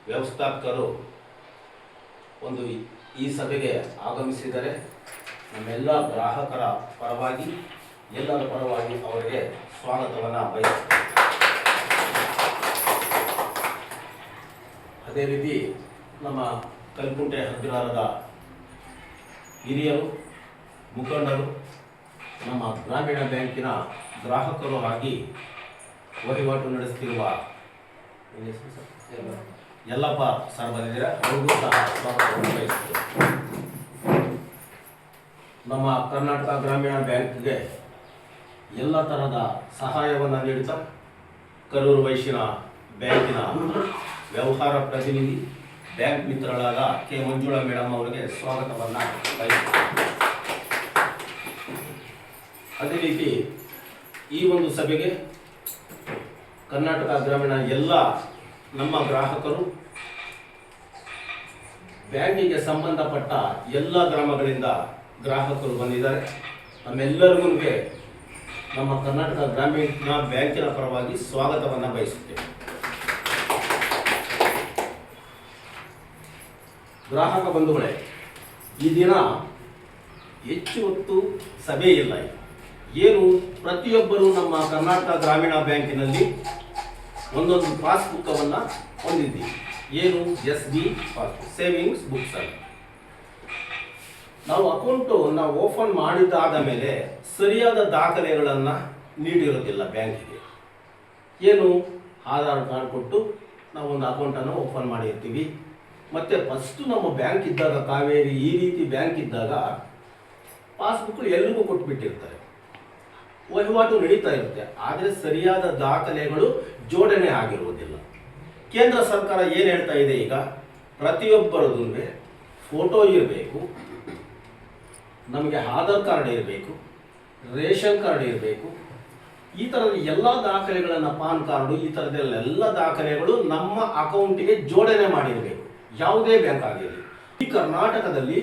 ವ್ಯವಸ್ಥಾಪಕರು ಒಂದು ಈ ಸಭೆಗೆ ಆಗಮಿಸಿದರೆ ನಮ್ಮೆಲ್ಲ ಗ್ರಾಹಕರ ಪರವಾಗಿ ಎಲ್ಲರ ಪರವಾಗಿ ಅವರಿಗೆ ಸ್ವಾಗತವನ್ನು ಬಯಸುತ್ತೇವೆ. ಅದೇ ರೀತಿ ನಮ್ಮ ಕಲ್ಕುಂಟೆ ಹಗ್ರಾರದ ಹಿರಿಯರು ಮುಖಂಡರು ನಮ್ಮ ಗ್ರಾಮೀಣ ಬ್ಯಾಂಕಿನ ಗ್ರಾಹಕರು ಆಗಿ ವಹಿವಾಟು ನಡೆಸುತ್ತಿರುವ ಯಲ್ಲಪ್ಪ ಸರ್ ಬಂದಿದ್ದಾರೆ. ಅವರಿಗೂ ಸಹ ಸ್ವಾಗತವನ್ನು ಬಯಸುತ್ತೇವೆ. ನಮ್ಮ ಕರ್ನಾಟಕ ಗ್ರಾಮೀಣ ಬ್ಯಾಂಕ್ಗೆ ಎಲ್ಲ ತರಹದ ಸಹಾಯವನ್ನು ನೀಡುತ್ತಾ ಕರೂರು ವೈಶ್ಯ ಬ್ಯಾಂಕಿನ ವ್ಯವಹಾರ ಪ್ರತಿನಿಧಿ ಬ್ಯಾಂಕ್ ಮಿತ್ರರಾದ ಕೆ ಮಂಜುಳಾ ಮೇಡಮ್ ಅವರಿಗೆ ಸ್ವಾಗತವನ್ನು ಬಯಸುತ್ತೇವೆ. ಅದೇ ರೀತಿ ಈ ಒಂದು ಸಭೆಗೆ ಕರ್ನಾಟಕ ಗ್ರಾಮೀಣ ಎಲ್ಲ ನಮ್ಮ ಗ್ರಾಹಕರು ಬ್ಯಾಂಕಿಗೆ ಸಂಬಂಧಪಟ್ಟ ಎಲ್ಲ ಗ್ರಾಮಗಳಿಂದ ಗ್ರಾಹಕರು ಬಂದಿದ್ದಾರೆ. ನಮ್ಮೆಲ್ಲರಿಗೂ ನಮ್ಮ ಕರ್ನಾಟಕ ಗ್ರಾಮೀಣ ಬ್ಯಾಂಕಿನ ಪರವಾಗಿ ಸ್ವಾಗತವನ್ನು ಬಯಸುತ್ತೇವೆ. ಗ್ರಾಹಕ ಬಂಧುಗಳೇ, ಈ ದಿನ ಹೆಚ್ಚು ಹೊತ್ತು ಸಭೆ ಇಲ್ಲ. ಏನು ಪ್ರತಿಯೊಬ್ಬರು ನಮ್ಮ ಕರ್ನಾಟಕ ಗ್ರಾಮೀಣ ಬ್ಯಾಂಕಿನಲ್ಲಿ ಒಂದೊಂದು ಪಾಸ್ಬುಕ್ಕವನ್ನು ಹೊಂದಿದ್ದೀವಿ. ಏನು SB ಪಾಸ್ಬುಕ್, ಸೇವಿಂಗ್ಸ್ ಬುಕ್ಸ್ ಅಲ್ಲಿ ನಾವು ಅಕೌಂಟನ್ನು ಓಪನ್ ಮಾಡಿದ್ದಾದ ಮೇಲೆ ಸರಿಯಾದ ದಾಖಲೆಗಳನ್ನು ನೀಡಿರೋದಿಲ್ಲ ಬ್ಯಾಂಕಿಗೆ. ಏನು ಆಧಾರ್ ಕಾರ್ಡ್ ಕೊಟ್ಟು ನಾವು ಒಂದು ಅಕೌಂಟನ್ನು ಓಪನ್ ಮಾಡಿರ್ತೀವಿ. ಮತ್ತು ಫಸ್ಟು ನಮ್ಮ ಬ್ಯಾಂಕ್ ಇದ್ದಾಗ, ಕಾವೇರಿ ಈ ರೀತಿ ಬ್ಯಾಂಕ್ ಇದ್ದಾಗ ಪಾಸ್ಬುಕ್ ಎಲ್ರಿಗೂ ಕೊಟ್ಬಿಟ್ಟಿರ್ತಾರೆ, ವಹಿವಾಟು ನಡೀತಾ ಇರುತ್ತೆ. ಆದರೆ ಸರಿಯಾದ ದಾಖಲೆಗಳು ಜೋಡಣೆ ಆಗಿರುವುದಿಲ್ಲ. ಕೇಂದ್ರ ಸರ್ಕಾರ ಏನು ಹೇಳ್ತಾ ಇದೆ, ಈಗ ಪ್ರತಿಯೊಬ್ಬರದ್ದು ಫೋಟೋ ಇರಬೇಕು, ನಮಗೆ ಆಧಾರ್ ಕಾರ್ಡ್ ಇರಬೇಕು, ರೇಷನ್ ಕಾರ್ಡ್ ಇರಬೇಕು, ಈ ಥರದ ಎಲ್ಲ ದಾಖಲೆಗಳನ್ನು, ಪಾನ್ ಕಾರ್ಡು, ಈ ಥರದ್ದೆಲ್ಲ ದಾಖಲೆಗಳು ನಮ್ಮ ಅಕೌಂಟಿಗೆ ಜೋಡಣೆ ಮಾಡಿರಬೇಕು. ಯಾವುದೇ ಬ್ಯಾಂಕ್ ಆಗಿರಲಿ. ಈ ಕರ್ನಾಟಕದಲ್ಲಿ